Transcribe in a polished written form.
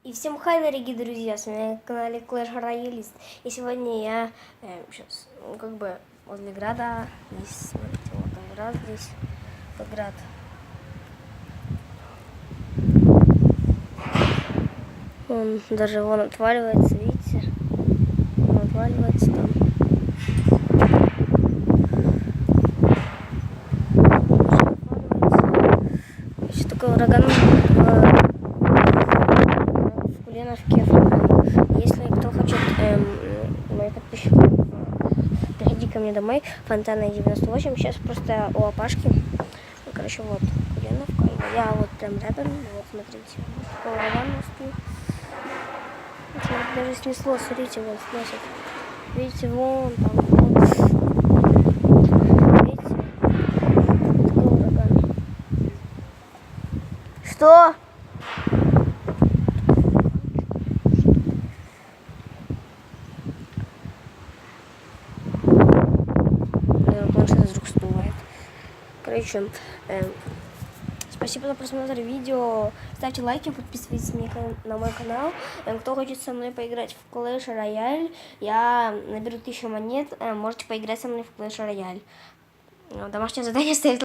И всем хай, дорогие друзья, с вами на канале Clash Royalist. И сегодня я сейчас, возле града. Здесь, смотрите, вот он град здесь. Вот град. Он даже вон отваливается, видите? Он отваливается там. Еще такой ураган в Кулиновке. Если кто хочет, мои подписчики, приходи ко мне домой, Фонтанная 98. Сейчас просто у Апашки. Короче, вот Кулиновка. Я вот прям рядом. Вот, смотрите. Такой ураган у нас тут. Даже снесло, смотрите, вот сносит. Видите, вон там. Вот. Видите? Такой ураган. Что? Планшет вдруг сдувает. Короче, спасибо за просмотр видео. Ставьте лайки, подписывайтесь на мой канал. Кто хочет со мной поиграть в Clash Royale, я наберу 1000 монет. Можете поиграть со мной в Clash Royale. Домашнее задание стоит.